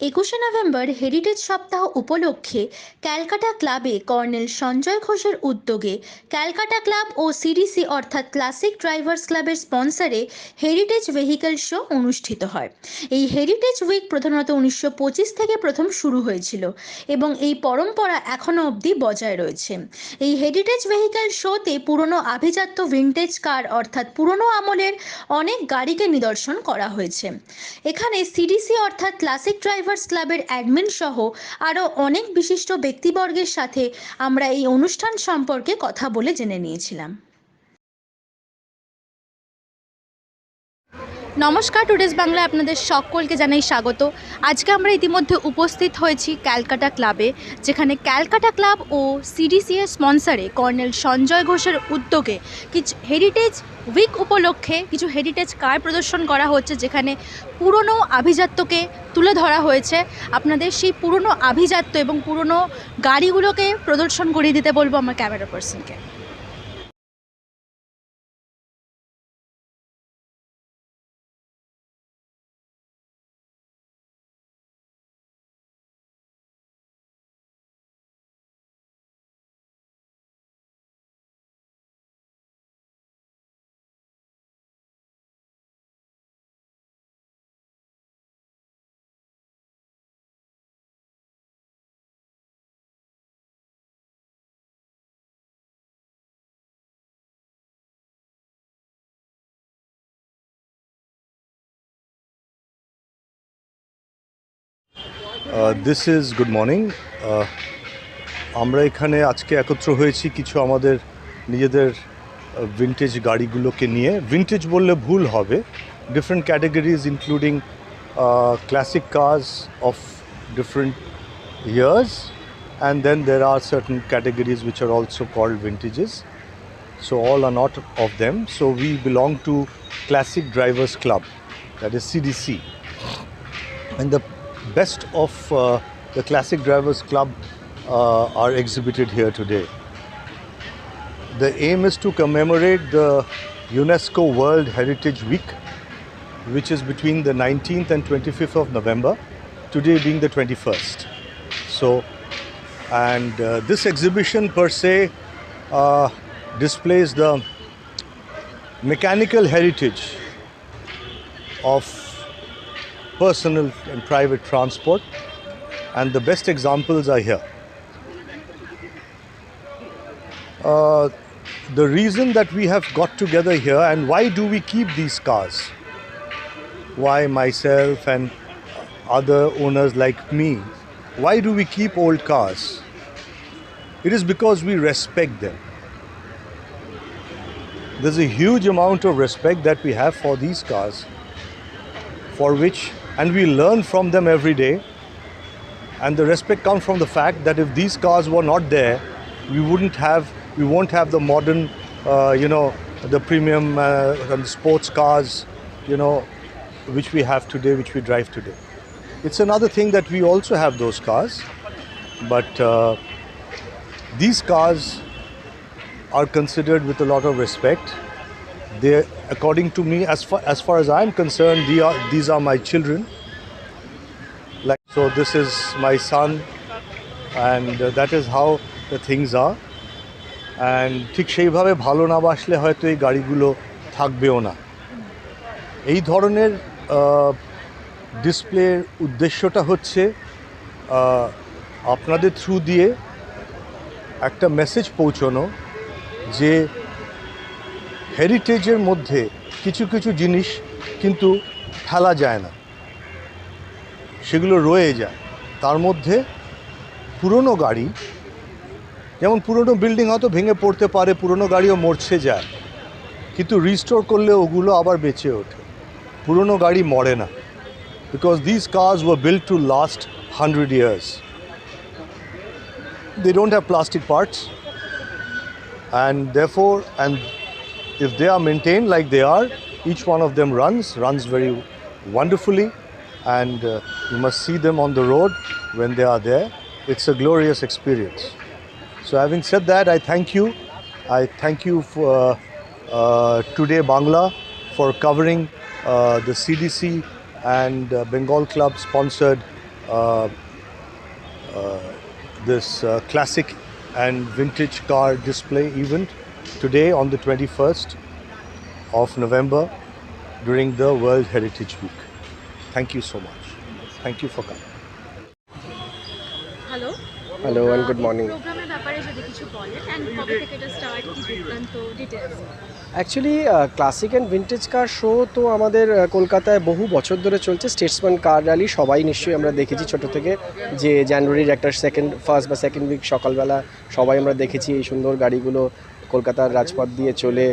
21শে November heritage সপ্তাহ উপলক্ষে ক্যালকাটা ক্লাবে কর্নেল সঞ্জয় ঘোষের উদ্যোগে ক্যালকাটা ক্লাব ও সিডিসি অর্থাৎ ক্লাসিক ড্রাইভার্স ক্লাবের স্পন্সরে হেরিটেজ ভেহিকল শো অনুষ্ঠিত হয়। এই হেরিটেজ উইক প্রধানত 1925 থেকে প্রথম শুরু হয়েছিল এবং এই পরম্পরা এখনও অবধি বজায় রয়েছে। এই হেরিটেজ ভেহিকল শোতে পুরনো আভিজাত্য ভিন্টেজ কার অর্থাৎ পুরনো আমলের অনেক গাড়িকে নিদর্শন করা হয়েছে। এখানে সিডিসি অর্থাৎ ক্লাসিক ড্রাইভার্স ক্লাবের অ্যাডমিন সহ আরও অনেক বিশিষ্ট ব্যক্তিবর্গের সাথে আমরা এই অনুষ্ঠান সম্পর্কে কথা বলে জেনে নিয়েছিলাম। নমস্কার, টুডেস বাংলায় আপনাদের সকলকে জানাই স্বাগত। আজকে আমরা ইতিমধ্যে উপস্থিত হয়েছি ক্যালকাটা ক্লাবে, যেখানে ক্যালকাটা ক্লাব ও সিডিসি এর স্পন্সরে কর্নেল সঞ্জয় ঘোষের উদ্যোগে কিছু হেরিটেজ উইক উপলক্ষে কিছু হেরিটেজ কার প্রদর্শন করা হচ্ছে, যেখানে পুরনো আভিজাত্যকে তুলে ধরা হয়েছে। আপনাদের সেই পুরনো আভিজাত্য এবং পুরনো গাড়িগুলোকে প্রদর্শন করিয়ে দিতে বলবো আমার ক্যামেরা পার্সনকে। This is good morning. আমরা এখানে আজকে একত্র হয়েছি কিছু আমাদের নিজেদের ভিন্টেজ গাড়িগুলোকে নিয়ে। ভিন্টেজ বললে ভুল হবে, different categories including classic cars of different years, and then there are certain categories which are also called vintages. So all are not of them. So we belong to Classic Drivers Club, that is CDC. And the best of the Classic Drivers Club are exhibited here today. The aim is to commemorate the UNESCO World Heritage Week, which is between the 19th and 25th of November, today being the 21st. So, and this exhibition per se displays the mechanical heritage of personal and private transport, and the best examples are here. The reason that we have got together here, and why do we keep these cars? Why myself and other owners like me, why do we keep old cars? It is because we respect them. There's a huge amount of respect that we have for these cars, for which, and we learn from them every day. And the respect comes from the fact that if these cars were not there, we won't have the modern, the premium and sports cars, which we have today, which we drive today. It's another thing that we also have those cars, but these cars are considered with a lot of respect. They, according to me, as far as I'm concerned, these are my children. Like, so this is my son, and that is how the things are. And ঠিক সেইভাবে ভালো না বাসলে হয়তো এই গাড়িগুলো থাকবেও না। এই ধরনের ডিসপ্লের উদ্দেশ্যটা হচ্ছে আপনাদের থ্রু দিয়ে একটা মেসেজ পৌঁছানো যে হেরিটেজের মধ্যে কিছু কিছু জিনিস কিন্তু ফেলা যায় না, সেগুলো রয়ে যায়। তার মধ্যে পুরনো গাড়ি, যেমন পুরনো বিল্ডিং হয়তো ভেঙে পড়তে পারে, পুরনো গাড়িও মরছে যায়, কিন্তু রিস্টোর করলে ওগুলো আবার বেঁচে ওঠে। পুরনো গাড়ি মরে না, because these cars were built to last 100 years. They don't have plastic parts, and therefore, and if they are maintained like they are, each one of them runs very wonderfully, and you must see them on the road when they are there. It's a glorious experience. So having said that, I thank you for Today Bangla for covering the CDC and Bengal Club sponsored uh, uh, this classic and vintage car display event today on the 21st of November during the World Heritage Week. Thank you so much. Thank you for coming. Hello hello and good morning. প্রোগ্রামের ব্যাপারে যদি কিছু বলেন and কবে থেকে এটা start কি বৃত্তান্ত details. Actually classic and vintage car show তো আমাদের কলকাতায় বহু বছর ধরে চলছে। স্টেটসম্যান কার র্যালি সবাই নিশ্চয়ই আমরা দেখেছি ছোটো থেকে, যে জানুয়ারির একটা ফার্স্ট বা সেকেন্ড উইক সকালবেলা সবাই আমরা দেখেছি এই সুন্দর গাড়িগুলো কলকাতার রাজপথ দিয়ে চলে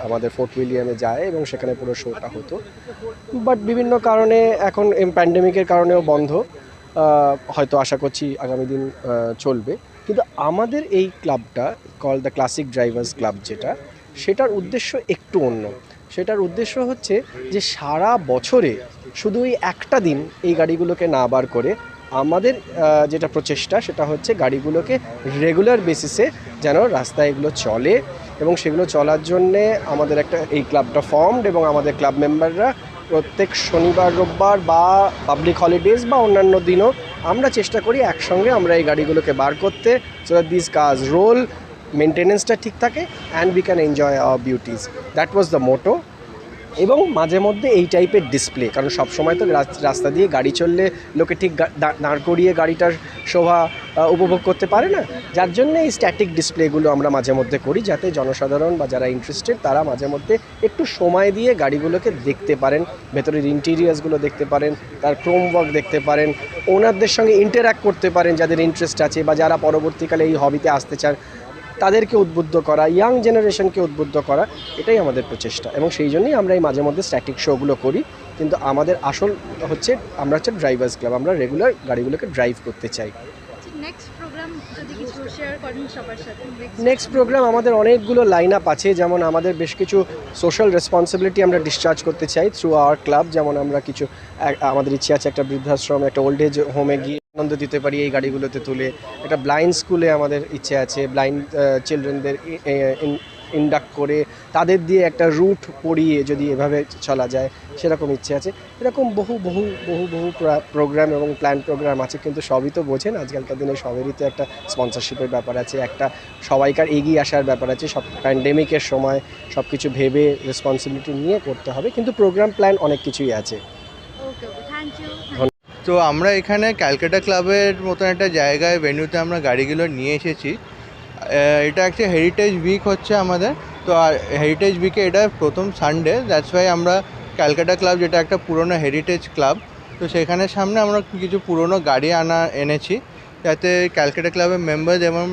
আমাদের ফোর্ট উইলিয়ামে যায় এবং সেখানে পুরো শোটা হতো। বাট বিভিন্ন কারণে এখন প্যান্ডেমিকের কারণেও বন্ধ, হয়তো আশা করছি আগামী দিন চলবে। কিন্তু আমাদের এই ক্লাবটা call the classic drivers club যেটা, সেটার উদ্দেশ্য একটু অন্য। সেটার উদ্দেশ্য হচ্ছে যে সারা বছরে শুধু এই একটা দিন এই গাড়িগুলোকে না বার করে আমাদের যেটা প্রচেষ্টা সেটা হচ্ছে গাড়িগুলোকে রেগুলার বেসিসে যেন রাস্তায় এগুলো চলে, এবং সেগুলো চলার জন্যে আমাদের একটা এই ক্লাবটা ফর্মড, এবং আমাদের ক্লাব মেম্বাররা প্রত্যেক শনিবার রোববার বা পাবলিক হলিডেজ বা অন্যান্য দিনও আমরা চেষ্টা করি একসঙ্গে আমরা এই গাড়িগুলোকে বার করতে, so that this cars roll, মেনটেনেন্সটা ঠিক থাকে and we can enjoy our beauties. That was the motto. এবং মাঝে মধ্যে এই টাইপের ডিসপ্লে, কারণ সবসময় তো রাস্তা দিয়ে গাড়ি চললে লোকে ঠিক দাঁড় করিয়ে গাড়িটার শোভা উপভোগ করতে পারে না, যার জন্য এই স্ট্যাটিক ডিসপ্লেগুলো আমরা মাঝে মধ্যে করি, যাতে জনসাধারণ বা যারা ইন্টারেস্টেড তারা মাঝে মধ্যে একটু সময় দিয়ে গাড়িগুলোকে দেখতে পারেন, ভেতরের ইন্টেরিয়ার্সগুলো দেখতে পারেন, তার ক্রোম ওয়ার্ক দেখতে পারেন, ওনারদের সঙ্গে ইন্টারঅ্যাক্ট করতে পারেন যাদের ইন্টারেস্ট আছে বা যারা পরবর্তীকালে এই হবিতে আসতে চান তাদেরকে উদ্বুদ্ধ করা, ইয়াং জেনারেশনকে উদ্বুদ্ধ করা, এটাই আমাদের প্রচেষ্টা। এবং সেই জন্যই আমরা এই মাঝে মধ্যে স্ট্যাটিক শোগুলো করি। কিন্তু আমাদের আসল হচ্ছে আমরা হচ্ছে ড্রাইভার্স ক্লাব, আমরা রেগুলার গাড়িগুলোকে ড্রাইভ করতে চাই। নেক্সট প্রোগ্রাম যদি কিছু শেয়ার করেন সবার সাথে। নেক্সট প্রোগ্রাম আমাদের অনেকগুলো লাইন আপ আছে, যেমন আমাদের বেশ কিছু সোশ্যাল রেসপন্সিবিলিটি আমরা ডিসচার্জ করতে চাই থ্রু আওয়ার ক্লাব। যেমন আমরা কিছু আমাদের ইচ্ছে আছে একটা বৃদ্ধাশ্রম, একটা ওল্ড এজ হোমে গিয়ে আনন্দ দিতে পারি এই গাড়িগুলোতে তুলে। একটা ব্লাইন্ড স্কুলে আমাদের ইচ্ছে আছে ব্লাইন্ড চিলড্রেনদের ইন্ডাক্ট করে তাদের দিয়ে একটা রুট পড়িয়ে যদি এভাবে চলা যায় সেরকম ইচ্ছে আছে। এরকম বহু বহু বহু বহু প্রোগ্রাম এবং প্ল্যান প্রোগ্রাম আছে, কিন্তু সবই তো বোঝেন আজকালকার দিনে সবেরই তো একটা স্পন্সরশিপের ব্যাপার আছে, একটা সবাইকার এগিয়ে আসার ব্যাপার আছে। সব প্যান্ডেমিকের সময় সব কিছু ভেবে রেসপন্সিবিলিটি নিয়ে করতে হবে, কিন্তু প্রোগ্রাম প্ল্যান অনেক কিছুই আছে। ওকে ওকে, থ্যাংক ইউ। তো আমরা এখানে ক্যালকাটা ক্লাবের মতন একটা জায়গায় ভেন্যুতে আমরা গাড়িগুলো নিয়ে এসেছি। এটা একটা হেরিটেজ উইক হচ্ছে আমাদের, তো আর হেরিটেজ উইকে এটা প্রথম সানডে, দ্যাটস ওয়াই আমরা ক্যালকাটা ক্লাব যেটা একটা পুরনো হেরিটেজ ক্লাব, তো সেখানে সামনে আমরা কিছু পুরনো গাড়ি এনেছি যাতে ক্যালকাটা ক্লাবের মেম্বার এবং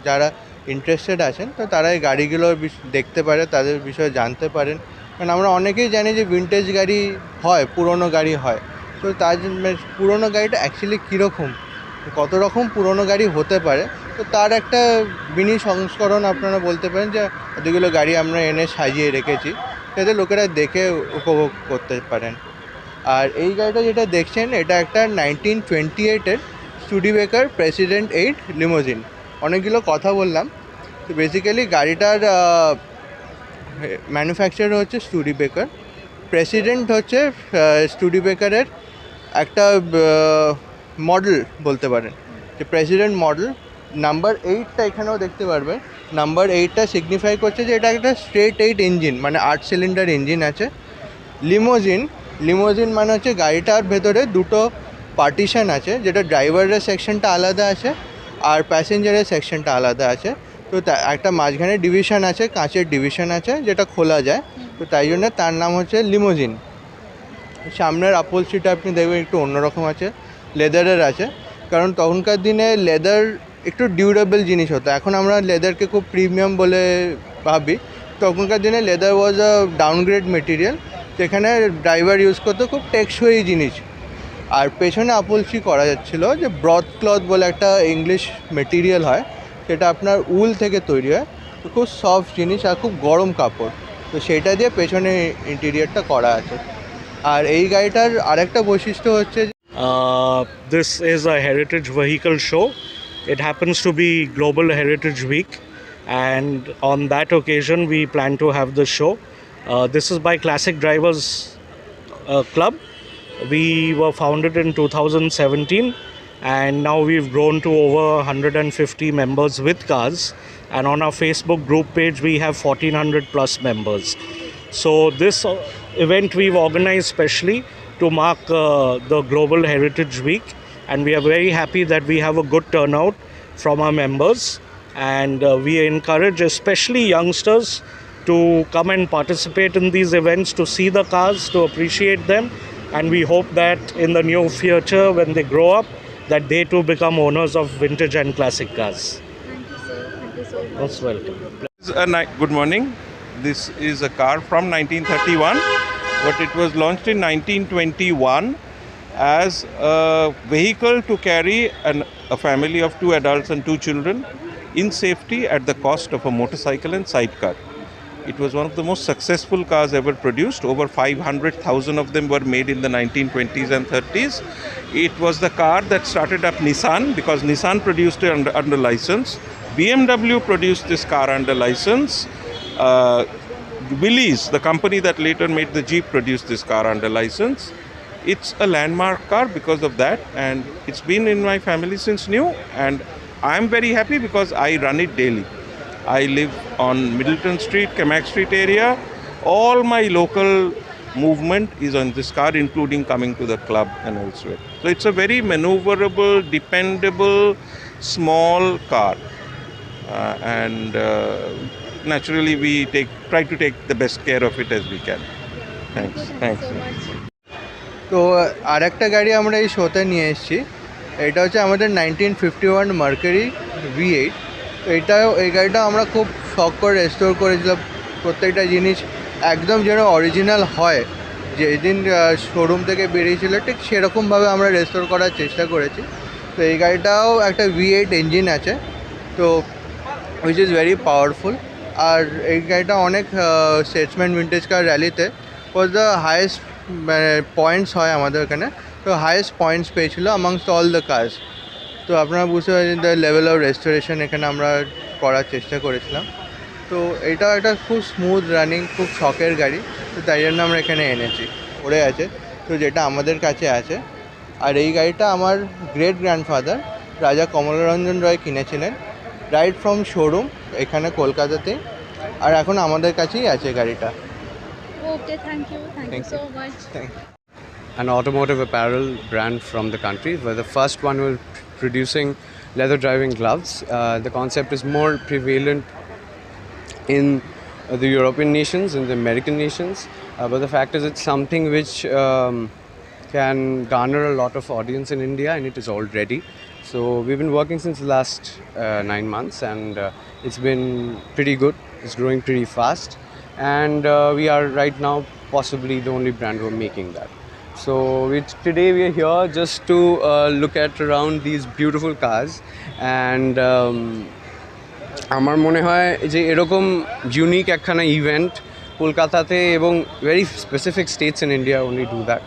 যারা ইন্টারেস্টেড আছেন তো তারা এই গাড়িগুলো দেখতে পারে, তাদের বিষয়ে জানতে পারেন। কারণ আমরা অনেকেই জানি যে ভিন্টেজ গাড়ি হয়, পুরনো গাড়ি হয়, তো তার জন্য পুরনো গাড়িটা অ্যাকচুয়ালি কীরকম, কত রকম পুরনো গাড়ি হতে পারে, তো তার একটা মিনি সংস্করণ আপনারা বলতে পারেন যে এতগুলো গাড়ি আমরা এনে সাজিয়ে রেখেছি যাতে লোকেরা দেখে উপভোগ করতে পারেন। আর এই গাড়িটা যেটা দেখছেন এটা একটা 1928-এর স্টুডিবেকার প্রেসিডেন্ট 8 লিমোজিন। অনেকগুলো কথা বললাম, তো বেসিক্যালি গাড়িটার ম্যানুফ্যাকচার হচ্ছে স্টুডিবেকার, প্রেসিডেন্ট হচ্ছে স্টুডিবেকারের একটা মডেল বলতে পারেন, যে প্রেসিডেন্ট মডেল। নাম্বার 8টা এখানেও দেখতে পারবেন, নাম্বার 8টা সিগনিফাই করছে যে এটা একটা স্ট্রেট 8 ইঞ্জিন, মানে 8 সিলিন্ডার ইঞ্জিন আছে। লিমোজিন মানে হচ্ছে গাড়িটার ভেতরে দুটো পার্টিশন আছে, যেটা ড্রাইভারের সেকশনটা আলাদা আছে আর প্যাসেঞ্জারের সেকশনটা আলাদা আছে। তো একটা মাঝখানে ডিভিশন আছে, কাঁচের ডিভিশন আছে যেটা খোলা যায়, তো তাই জন্য তার নাম হচ্ছে লিমোজিন। সামনের আপোলস্ট্রিটা আপনি দেখবেন একটু অন্যরকম আছে, লেদারের আছে, কারণ তখনকার দিনে লেদার একটু ডিউরেবল জিনিস হতো। এখন আমরা লেদারকে খুব প্রিমিয়াম বলে ভাবি, তখনকার দিনে লেদার ওয়াজ আ ডাউনগ্রেড মেটেরিয়াল, যেখানে ড্রাইভার ইউজ করতো খুব টেকসই জিনিস। আর পেছনে আপোলস্ট্রি করা যাচ্ছিল যে ব্রড ক্লথ বলে একটা ইংলিশ মেটেরিয়াল হয়, সেটা আপনার উল থেকে তৈরি হয়, তো খুব সফট জিনিস আর খুব গরম কাপড়, তো সেটা দিয়ে পেছনে ইন্টেরিয়ারটা করা আছে। আর এই গাড়িটার আরেকটা বৈশিষ্ট্য হচ্ছে This is a heritage vehicle show. It happens to be Global Heritage Week, and on that occasion we plan to have the show. This is by Classic Drivers Club, We were founded in 2017, and now we've grown to over 150 members with cars. And on our Facebook group page, we have 1400 plus members. So this event we've organized specially to mark the Global Heritage Week, and we are very happy that we have a good turnout from our members, and we encourage especially youngsters to come and participate in these events, to see the cars, to appreciate them, and we hope that in the near future when they grow up that they too become owners of vintage and classic cars. Thank you, sir. Thank you so much. Most welcome. Good morning. This is a car from 1931, but it was launched in 1921 as a vehicle to carry a family of 2 adults and 2 children in safety at the cost of a motorcycle and sidecar. It was one of the most successful cars ever produced. Over 500,000 of them were made in the 1920s and 30s. It was the car that started up Nissan, because Nissan produced it under license. BMW produced this car under license. Willys, the company that later made the Jeep, produced this car under license. It's a landmark car because of that, and it's been in my family since new, and I'm very happy because I run it daily. I live on Middleton Street, Camac Street area. All my local movement is on this car, including coming to the club and elsewhere. So it's a very maneuverable, dependable, small car. And naturally we try to take the best care of it as we can. Thanks. Thank you so much. তো আর একটা গাড়ি আমরা এই শোতে নিয়ে এসেছি, এটা হচ্ছে আমাদের 1951 মার্কারি V8। তো এই গাড়িটা আমরা খুব শখ করে রেস্টোর করেছিলাম, প্রত্যেকটা জিনিস একদম যেন অরিজিনাল হয়, যেদিন শোরুম থেকে বেরিয়েছিল ঠিক সেরকমভাবে আমরা রেস্টোর করার চেষ্টা করেছি। তো এই গাড়িটাও একটা V8 ইঞ্জিন আছে, তো হুইচ ইজ ভেরি পাওয়ারফুল। আর এই গাড়িটা অনেক স্টেটসম্যান ভিন্টেজ কার র্যালিতে ওয়াজ দ্য হায়েস্ট পয়েন্টস হয় আমাদের এখানে, তো হায়েস্ট পয়েন্টস পেয়েছিল অ্যামাংস্ট অল দ্য কার্স। তো আপনারা বুঝতে পারছেন দ্য লেভেল অফ রেস্টোরেশন এখানে আমরা করার চেষ্টা করেছিলাম। তো এটাও একটা খুব স্মুথ রানিং, খুব শখের গাড়ি, তো তাই জন্য আমরা এখানে এনেছি। পড়ে আছে তো যেটা আমাদের কাছে আছে। আর এই গাড়িটা আমার গ্রেট গ্র্যান্ডফাদার রাজা কমলারঞ্জন রয় কিনেছিলেন রাইট ফ্রম শোরুম এখানে কলকাতাতে, আর এখন আমাদের কাছেই আছে গাড়িটা। Okay, thank you. Thank you so much. An automotive apparel brand from the country. We're the first one who are producing leather driving gloves. The concept is more prevalent in the European nations, in the American nations, but the fact is it's something which can garner a lot of audience in India, and it is already. So we've been working since the last 9 months, and it's been pretty good. It's growing pretty fast, and we are right now possibly the only brand who are making that. So today we are here just to look at around these beautiful cars, and আমার মনে হয় যে এরকম unique একখানা event কলকাতাতে এবং very specific states in India only do that.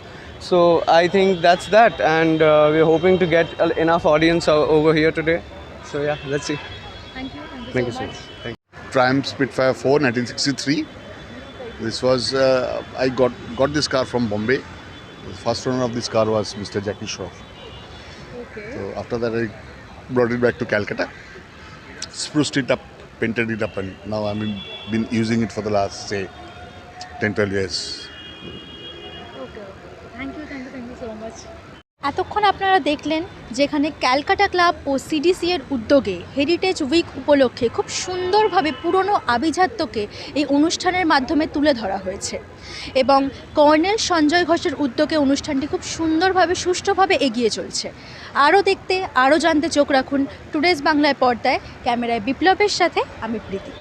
So I think that's that, and we're hoping to get enough audience over here today. So yeah, let's see. Thank you. Thank you so much. Thank you. Triumph Spitfire 4, 1963. This was, I got this car from Bombay. The first owner of this car was Mr. Jackie Shroff. Okay. So after that I brought it back to Calcutta, spruced it up, painted it up, and now I've been using it for the last, say, 10-12 years. Okay. Thank you so much. এতক্ষণ আপনারা দেখলেন যেখানে Calcutta club ও CDC এর উদ্যোগে heritage week উপলক্ষে খুব সুন্দরভাবে পুরনো আভিজাত্যকে এই অনুষ্ঠানের মাধ্যমে তুলে ধরা হয়েছে, এবং কর্নেল সঞ্জয় ঘোষের উদ্যোগে অনুষ্ঠানটি খুব সুন্দরভাবে সুষ্ঠুভাবে এগিয়ে চলছে। আরও দেখতে, আরও জানতে চোখ রাখুন টুডেজ বাংলায় পর্দায়। ক্যামেরায় বিপ্লবের সাথে আমি প্রীতি।